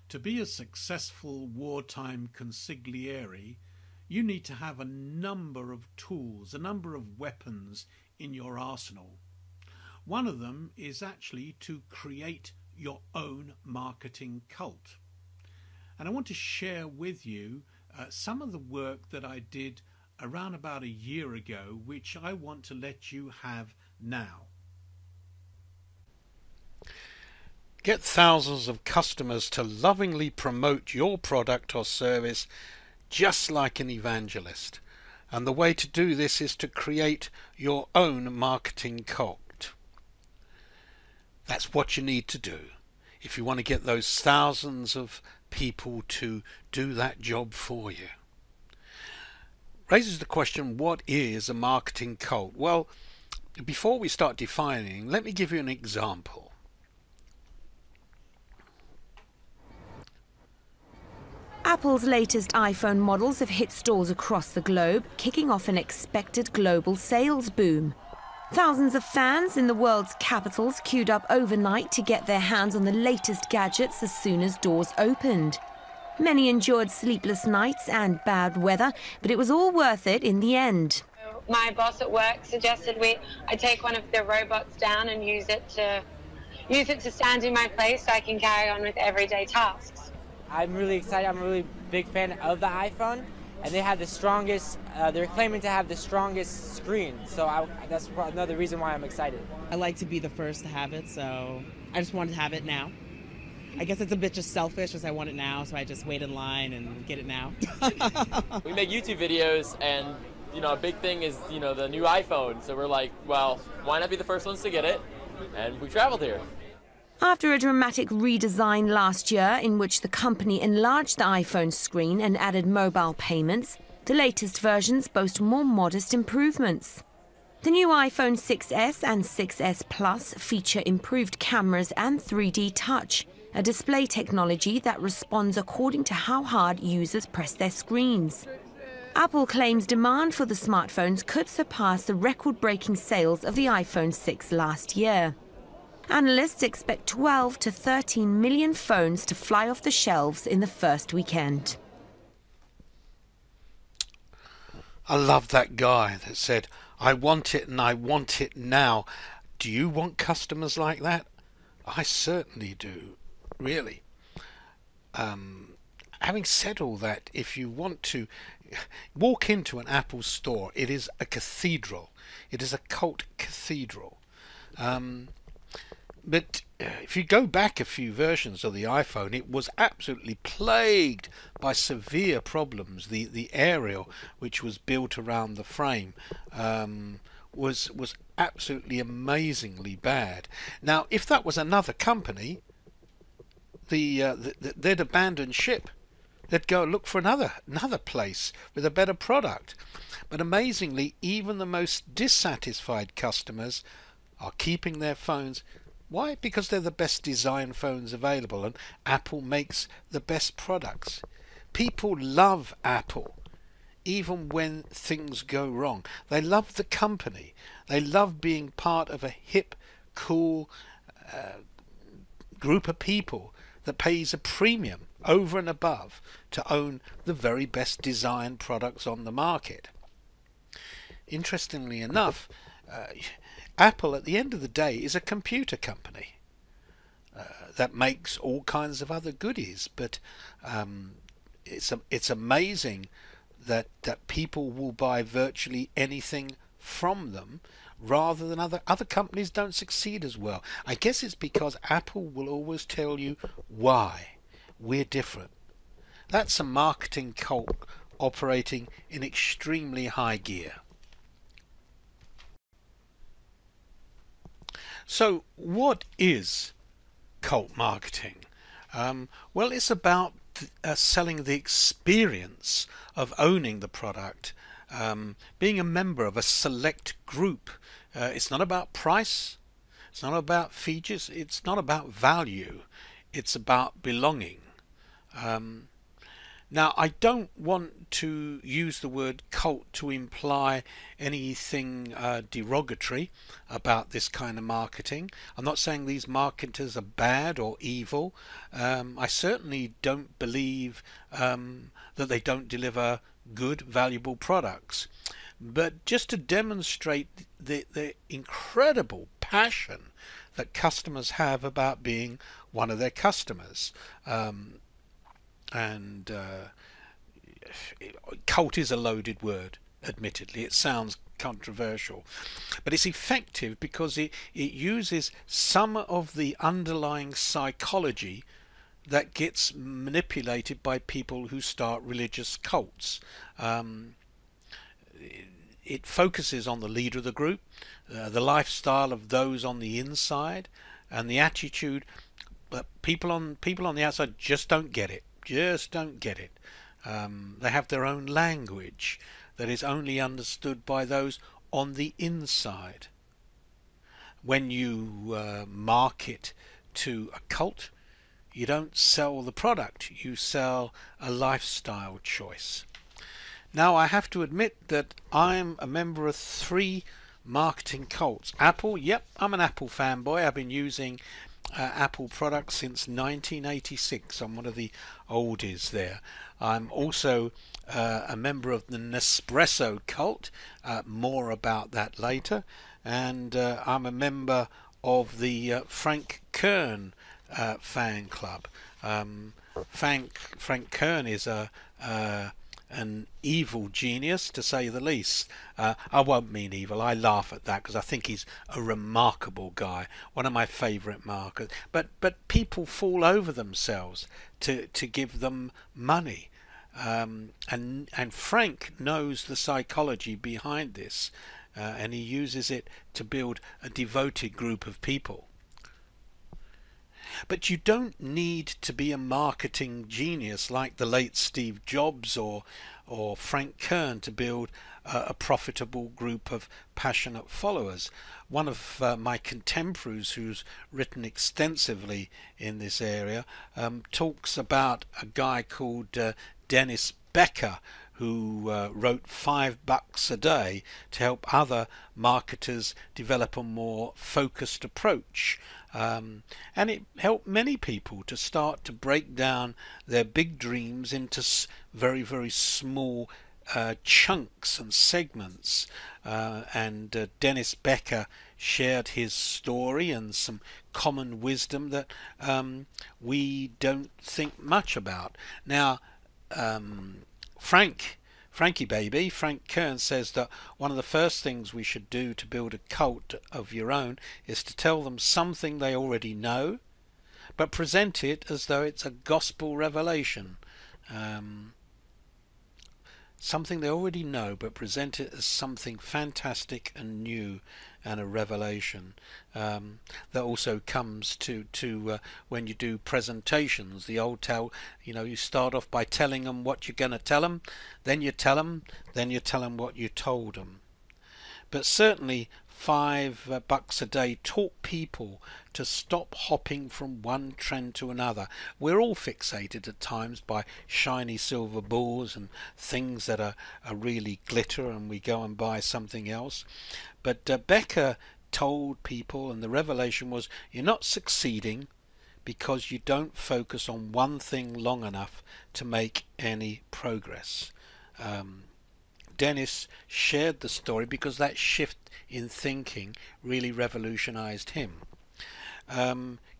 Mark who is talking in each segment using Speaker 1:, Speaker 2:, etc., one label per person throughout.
Speaker 1: To be a successful wartime consigliere, you need to have a number of tools, a number of weapons in your arsenal. One of them is actually to create your own marketing cult. And I want to share with you some of the work that I did around about a year ago, which I want to let you have now.
Speaker 2: Get thousands of customers to lovingly promote your product or service just like an evangelist. And the way to do this is to create your own marketing cult. That's what you need to do if you want to get those thousands of people to do that job for you. Raises the question, what is a marketing cult? Well, before we start defining, let me give you an example.
Speaker 3: Apple's latest iPhone models have hit stores across the globe, kicking off an expected global sales boom. Thousands of fans in the world's capitals queued up overnight to get their hands on the latest gadgets as soon as doors opened. Many endured sleepless nights and bad weather, but it was all worth it in the end.
Speaker 4: My boss at work suggested I take one of the robots down and use it to stand in my place so I can carry on with everyday tasks.
Speaker 5: I'm really excited. I'm a really big fan of the iPhone, and they have the strongest, they're claiming to have the strongest screen, so that's another reason why I'm excited.
Speaker 6: I like to be the first to have it, so I just wanted to have it now. I guess it's a bit just selfish because I want it now, so I just wait in line and get it now.
Speaker 7: We make YouTube videos, and a big thing is the new iPhone, so we're like, well, why not be the first ones to get it? And we traveled here.
Speaker 3: After a dramatic redesign last year in which the company enlarged the iPhone screen and added mobile payments, the latest versions boast more modest improvements. The new iPhone 6s and 6s Plus feature improved cameras and 3D touch, a display technology that responds according to how hard users press their screens. Apple claims demand for the smartphones could surpass the record-breaking sales of the iPhone 6 last year. Analysts expect 12 to 13 million phones to fly off the shelves in the first weekend.
Speaker 2: I love that guy that said, I want it and I want it now. Do you want customers like that? I certainly do, really. Having said all that, if you want to walk into an Apple store, it is a cathedral. It is a cult cathedral. But if you go back a few versions of the iPhone, it was absolutely plagued by severe problems. The aerial, which was built around the frame, was absolutely amazingly bad. Now, if that was another company, they'd abandon ship. They'd go look for another place with a better product. But amazingly, even the most dissatisfied customers are keeping their phones. Why? Because they're the best design phones available, and Apple makes the best products. People love Apple, even when things go wrong. They love the company. They love being part of a hip, cool group of people that pays a premium over and above to own the very best design products on the market. Interestingly enough, Apple, at the end of the day, is a computer company that makes all kinds of other goodies. But it's amazing that people will buy virtually anything from them, rather than other companies don't succeed as well. I guess it's because Apple will always tell you why we're different. That's a marketing cult operating in extremely high gear. So what is cult marketing? Well, it's about selling the experience of owning the product, being a member of a select group. It's not about price, it's not about features, it's not about value, it's about belonging. Now, I don't want to use the word cult to imply anything derogatory about this kind of marketing. I'm not saying these marketers are bad or evil. I certainly don't believe that they don't deliver good, valuable products. But just to demonstrate the incredible passion that customers have about being one of their customers. Cult is a loaded word, admittedly. It sounds controversial, but it's effective because it uses some of the underlying psychology that gets manipulated by people who start religious cults. It focuses on the leader of the group, the lifestyle of those on the inside, and the attitude. But people on the outside just don't get it. Just don't get it. They have their own language that is only understood by those on the inside. When you market to a cult, you don't sell the product, you sell a lifestyle choice. Now, I have to admit that I'm a member of 3 marketing cults. Apple, yep, I'm an Apple fanboy. I've been using Apple products since 1986. I'm one of the oldies there. I'm also a member of the Nespresso cult. More about that later. And I'm a member of the Frank Kern fan club. Frank Kern is an evil genius, to say the least. I won't mean evil, I laugh at that because I think he's a remarkable guy, one of my favourite marketers. But people fall over themselves to give them money, and Frank knows the psychology behind this, and he uses it to build a devoted group of people. But you don't need to be a marketing genius like the late Steve Jobs or Frank Kern to build a profitable group of passionate followers. One of my contemporaries who's written extensively in this area talks about a guy called Dennis Becker, who wrote $5 a day to help other marketers develop a more focused approach. And it helped many people to start to break down their big dreams into very, very small chunks and segments. And Dennis Becker shared his story and some common wisdom that we don't think much about. Now, Frankie baby, Frank Kern says that one of the first things we should do to build a cult of your own is to tell them something they already know, but present it as though it's a gospel revelation. Something they already know, but present it as something fantastic and new and a revelation. That also comes to when you do presentations. The old tell, you start off by telling them what you're going to tell them, then you tell them what you told them. But certainly $5 a day taught people to stop hopping from one trend to another. We're all fixated at times by shiny silver balls and things that are really glitter, and we go and buy something else. But Becker told people, and the revelation was, you're not succeeding because you don't focus on one thing long enough to make any progress. Dennis shared the story because that shift in thinking really revolutionized him.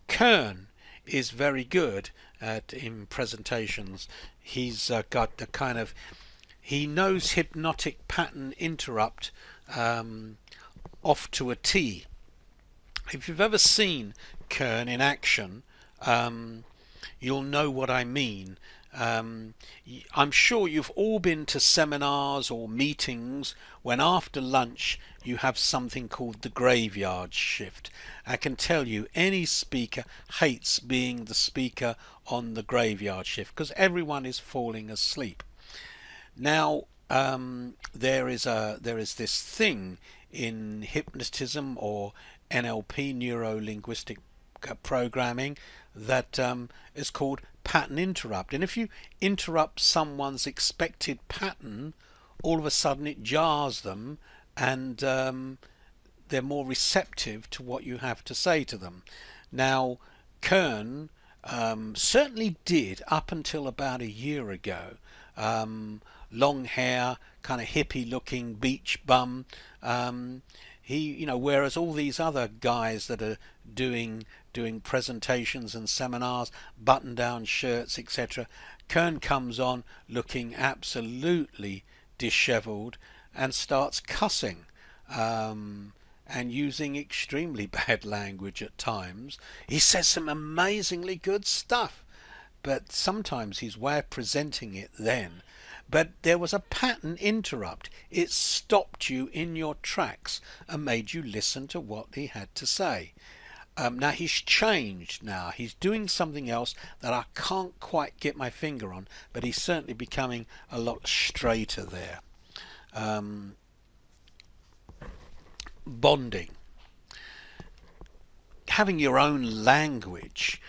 Speaker 2: Kern is very good in presentations. He's got the kind of, he knows hypnotic pattern interrupt off to a T. If you've ever seen Kern in action, you'll know what I mean. I'm sure you've all been to seminars or meetings when after lunch you have something called the graveyard shift. I can tell you any speaker hates being the speaker on the graveyard shift because everyone is falling asleep. Now there is this thing in hypnotism or NLP, neuro-linguistic programming that is called pattern interrupt, and if you interrupt someone's expected pattern, all of a sudden it jars them, and they're more receptive to what you have to say to them. Now, Kern certainly did up until about a year ago. Long hair, kind of hippie looking beach bum. He, whereas all these other guys that are doing presentations and seminars, button down shirts, etc., Kern comes on looking absolutely disheveled and starts cussing and using extremely bad language at times. He says some amazingly good stuff, but sometimes his way of presenting it then. But there was a pattern interrupt. It stopped you in your tracks and made you listen to what he had to say. Now he's changed now. He's doing something else that I can't quite get my finger on, but he's certainly becoming a lot straighter there. Bonding. Having your own language.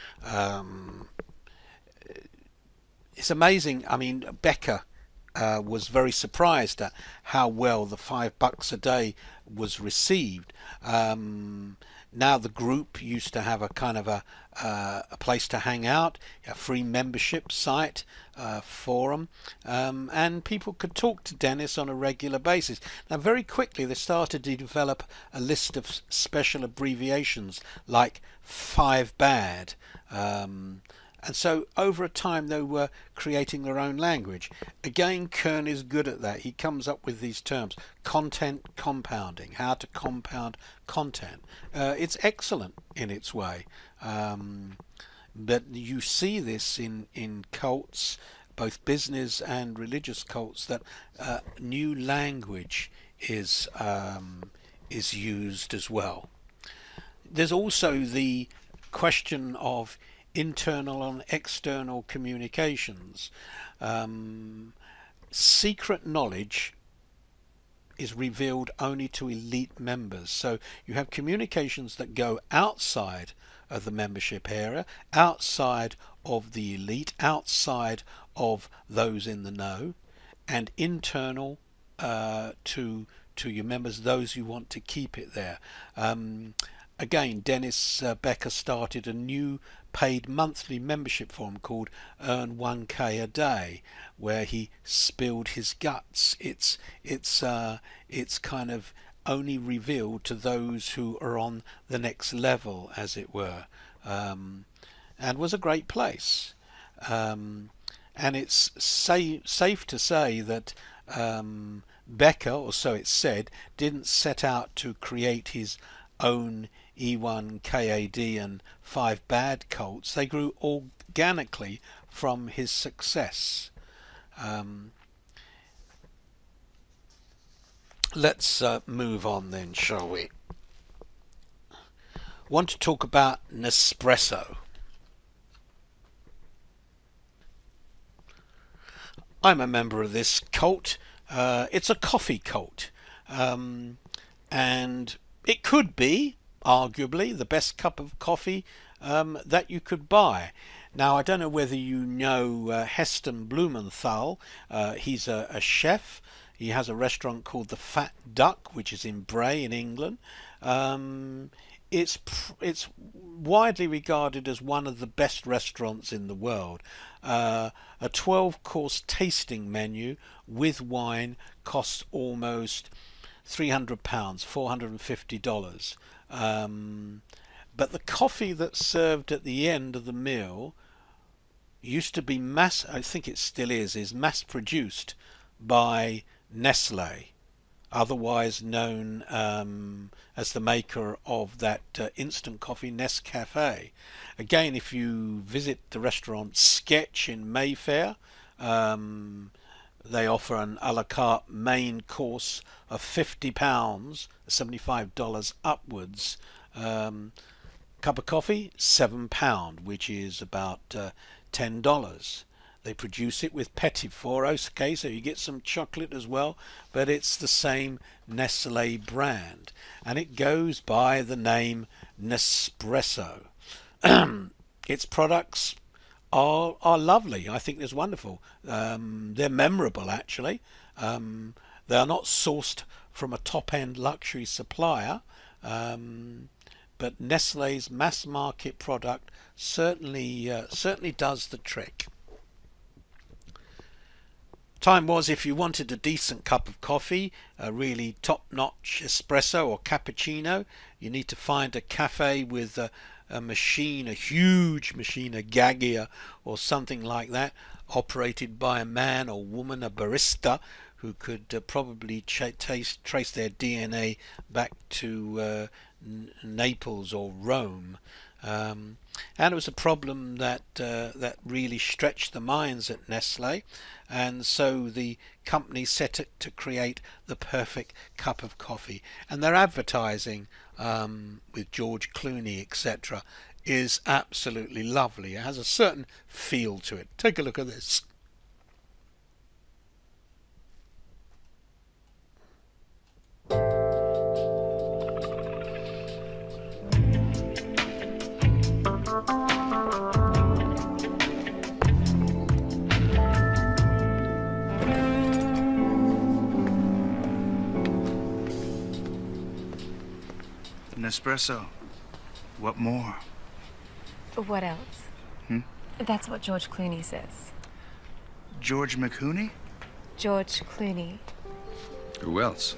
Speaker 2: It's amazing. I mean, Becca was very surprised at how well the $5 a day was received. Now the group used to have a kind of a place to hang out, a free membership site, forum, and people could talk to Dennis on a regular basis. Now very quickly they started to develop a list of special abbreviations like 5BAD, and so over a time they were creating their own language. Again, Kern is good at that. He comes up with these terms: content compounding, how to compound content. It's excellent in its way, but you see this in cults, both business and religious cults, that new language is used as well. There's also the question of internal and external communications. Secret knowledge is revealed only to elite members, so you have communications that go outside of the membership area, outside of the elite, outside of those in the know, and internal to your members, those who want to keep it there. Again, Dennis Becker started a new paid monthly membership for him called Earn 1K a Day, where he spilled his guts. It's kind of only revealed to those who are on the next level, as it were, and was a great place. And it's safe to say that Becker, or so it's said, didn't set out to create his own E1, KAD and 5BAD cults. They grew organically from his success. Let's move on then, shall we? Want to talk about Nespresso. I'm a member of this cult. It's a coffee cult, and it could be arguably the best cup of coffee that you could buy. Now, I don't know whether you know Heston Blumenthal. He's a chef. He has a restaurant called the Fat Duck, which is in Bray in England. It's widely regarded as one of the best restaurants in the world. A 12-course tasting menu with wine costs almost £300, $450. But the coffee that's served at the end of the meal used to be I think it still is mass produced by Nestle, otherwise known as the maker of that instant coffee Nescafe. Again, if you visit the restaurant Sketch in Mayfair, they offer an a la carte main course of £50, $75 upwards. Cup of coffee, £7, which is about $10. They produce it with petit four, okay, so you get some chocolate as well, but it's the same Nestle brand, and it goes by the name Nespresso. its products are lovely. I think it's wonderful. They're memorable, actually. They are not sourced from a top-end luxury supplier, but Nestlé's mass market product certainly does the trick. Time was, if you wanted a decent cup of coffee, a really top-notch espresso or cappuccino, you need to find a cafe with a machine, a huge machine, a Gaggia or something like that, operated by a man or woman, a barista, who could probably trace their DNA back to Naples or Rome. And it was a problem that really stretched the minds at Nestlé, and so the company set it to create the perfect cup of coffee. And their advertising with George Clooney, etc., is absolutely lovely. It has a certain feel to it. Take a look at this.
Speaker 8: Espresso. What more?
Speaker 9: What else? That's what George Clooney says.
Speaker 8: George McCooney?
Speaker 9: George Clooney.
Speaker 8: Who else?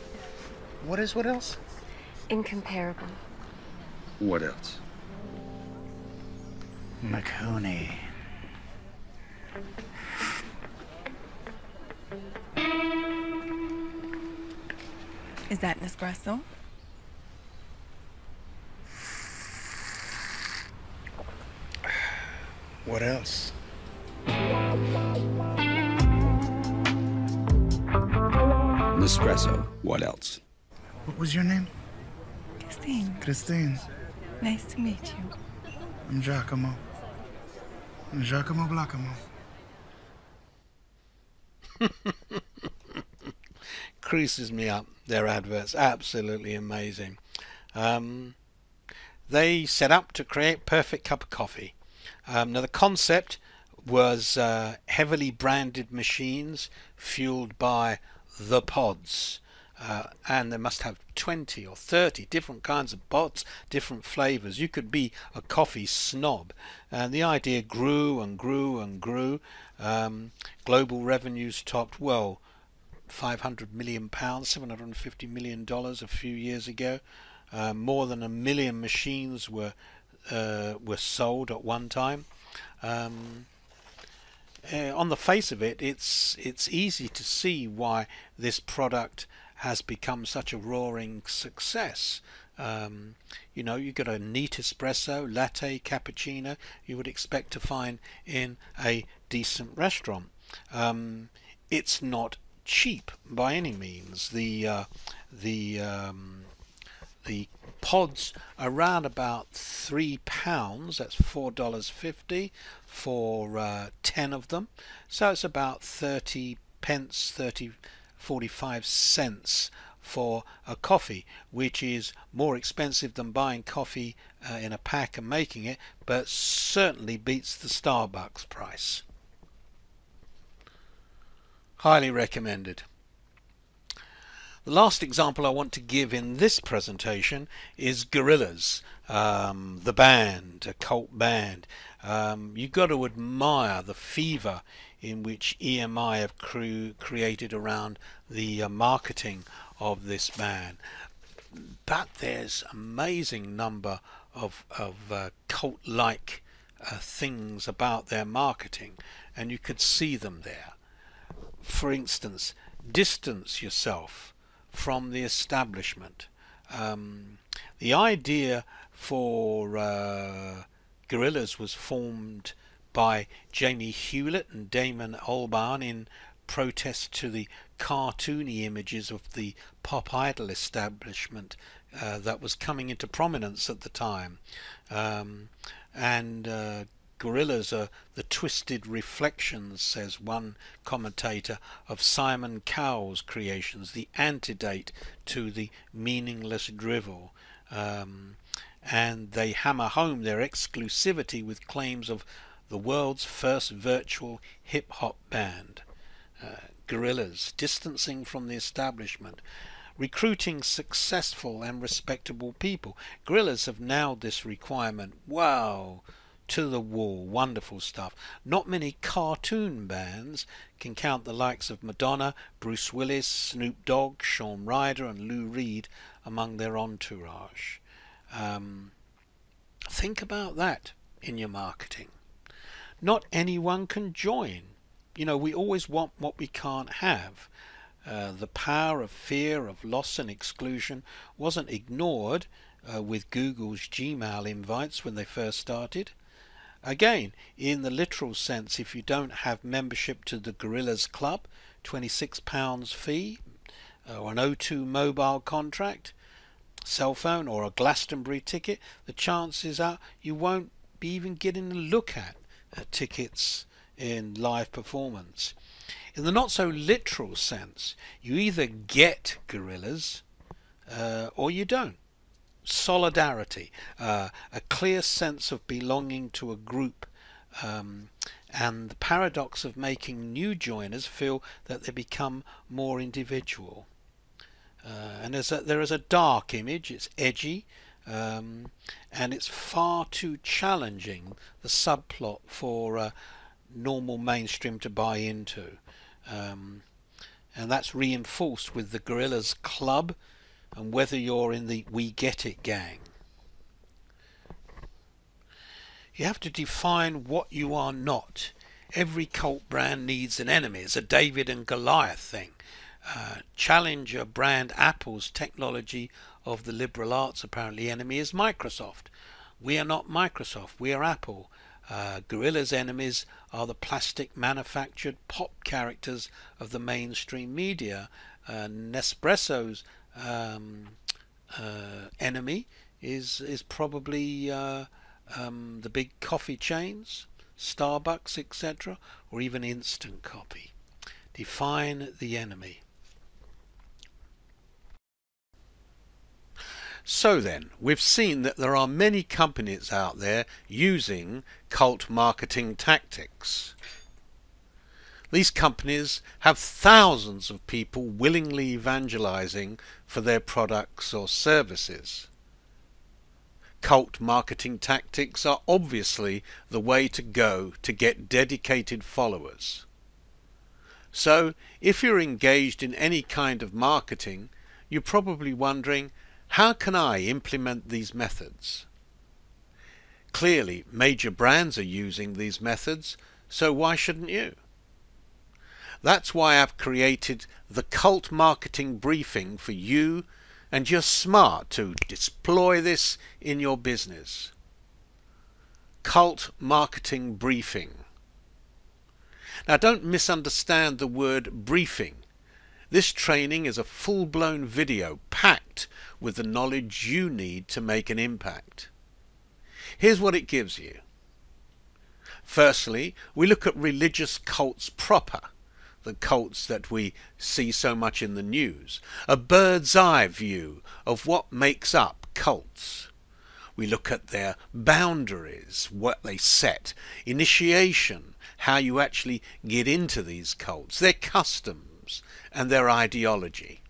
Speaker 8: What else?
Speaker 9: Incomparable.
Speaker 8: What else? McCooney.
Speaker 9: Is that an espresso?
Speaker 8: What else?
Speaker 10: Nespresso. What else?
Speaker 8: What was your name?
Speaker 9: Christine.
Speaker 8: Christine.
Speaker 9: Nice to meet you.
Speaker 8: I'm Giacomo. Giacomo Blacamo.
Speaker 2: Creases me up, their adverts. Absolutely amazing. They set up to create perfect cup of coffee. Now the concept was heavily branded machines fueled by the pods, and they must have 20 or 30 different kinds of pods, different flavors. You could be a coffee snob, and the idea grew and grew and grew. Global revenues topped, well, £500 million, $750 million a few years ago. More than 1 million machines were sold at one time. On the face of it, it's easy to see why this product has become such a roaring success. You know, you got a neat espresso, latte, cappuccino you would expect to find in a decent restaurant. It's not cheap by any means. The pods are around about £3. That's $4.50 for 10 of them. So it's about 30 pence, 45 cents for a coffee, which is more expensive than buying coffee in a pack and making it, but certainly beats the Starbucks price. Highly recommended. The last example I want to give in this presentation is Gorillaz, the band, a cult band. You've got to admire the fever in which EMI have created around the marketing of this band. But there's amazing number of cult-like things about their marketing, and you could see them there. For instance, distance yourself from the establishment. The idea for Gorillaz was formed by Jamie Hewlett and Damon Albarn in protest to the cartoony images of the pop idol establishment that was coming into prominence at the time. Gorillaz are the twisted reflections, says one commentator, of Simon Cowell's creations, the antidote to the meaningless drivel. and they hammer home their exclusivity with claims of the world's first virtual hip-hop band. Gorillaz, distancing from the establishment, recruiting successful and respectable people. Gorillaz have nailed this requirement. Wow, to the wall, wonderful stuff. Not many cartoon bands can count the likes of Madonna, Bruce Willis, Snoop Dogg, Shawn Ryder and Lou Reed among their entourage. Think about that in your marketing. Not anyone can join. You know, we always want what we can't have. The power of fear of loss and exclusion wasn't ignored with Google's Gmail invites when they first started. Again, in the literal sense, if you don't have membership to the Gorillaz Club, £26 fee, or an O2 mobile contract, cell phone, or a Glastonbury ticket, the chances are you won't be even getting a look at tickets in live performance. In the not so literal sense, you either get Gorillaz or you don't. Solidarity, a clear sense of belonging to a group, and the paradox of making new joiners feel that they become more individual. And there is a dark image, it's edgy, and it's far too challenging, the subplot for normal mainstream to buy into. And that's reinforced with the Gorillaz Club and whether you're in the We Get It gang. You have to define what you are not. Every cult brand needs an enemy. It's a David and Goliath thing. Challenger brand Apple's technology of the liberal arts apparently enemy is Microsoft. We are not Microsoft, we are Apple. Gorillaz' enemies are the plastic manufactured pop characters of the mainstream media. Nespresso's enemy is probably the big coffee chains, Starbucks, etc., or even instant copy. Define the enemy. So then, we've seen that there are many companies out there using cult marketing tactics. These companies have thousands of people willingly evangelizing for their products or services. Cult marketing tactics are obviously the way to go to get dedicated followers. So, if you're engaged in any kind of marketing, you're probably wondering, how can I implement these methods? Clearly, major brands are using these methods, so why shouldn't you? That's why I've created the Cult Marketing Briefing for you, and you're smart to deploy this in your business. Cult Marketing Briefing. Now, don't misunderstand the word briefing. This training is a full-blown video packed with the knowledge you need to make an impact. Here's what it gives you. Firstly, we look at religious cults proper, the cults that we see so much in the news, a bird's eye view of what makes up cults. We look at their boundaries, what they set, initiation, how you actually get into these cults, their customs and their ideology.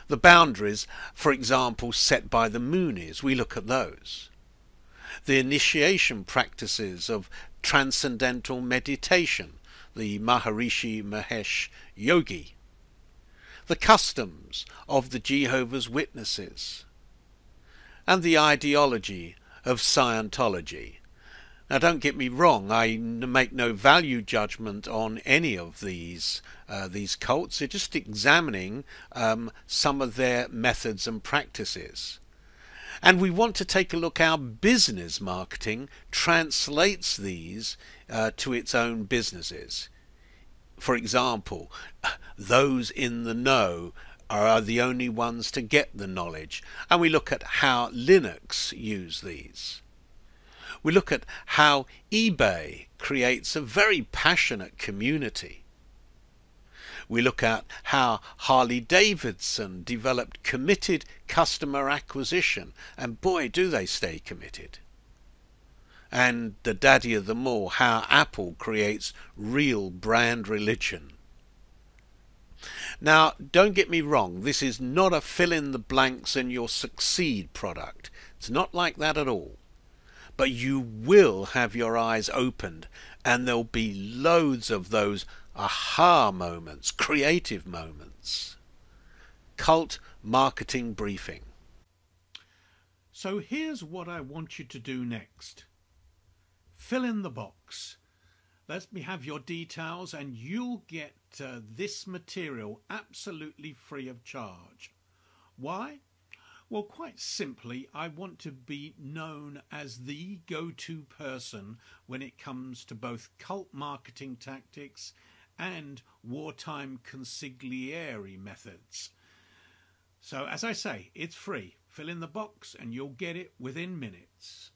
Speaker 2: The boundaries, for example, set by the Moonies, we look at those. The initiation practices of transcendental meditation, the Maharishi Mahesh Yogi. The customs of the Jehovah's Witnesses. And the ideology of Scientology. Now, don't get me wrong, I make no value judgment on any of these cults. They're just examining some of their methods and practices. And we want to take a look how business marketing translates these to its own businesses. For example, those in the know are the only ones to get the knowledge. And we look at how Linux use these. We look at how eBay creates a very passionate community. We look at how Harley Davidson developed committed customer acquisition, and boy do they stay committed. And the daddy of them all, how Apple creates real brand religion. Now, don't get me wrong, this is not a fill in the blanks and you'll succeed product. It's not like that at all. But you will have your eyes opened, and there'll be loads of those aha moments, creative moments. Cult marketing briefing.
Speaker 1: So here's what I want you to do next. Fill in the box. Let me have your details and you'll get this material absolutely free of charge. Why? Well, quite simply, I want to be known as the go-to person when it comes to both cult marketing tactics and wartime consigliere methods. So, as I say, it's free. Fill in the box and you'll get it within minutes.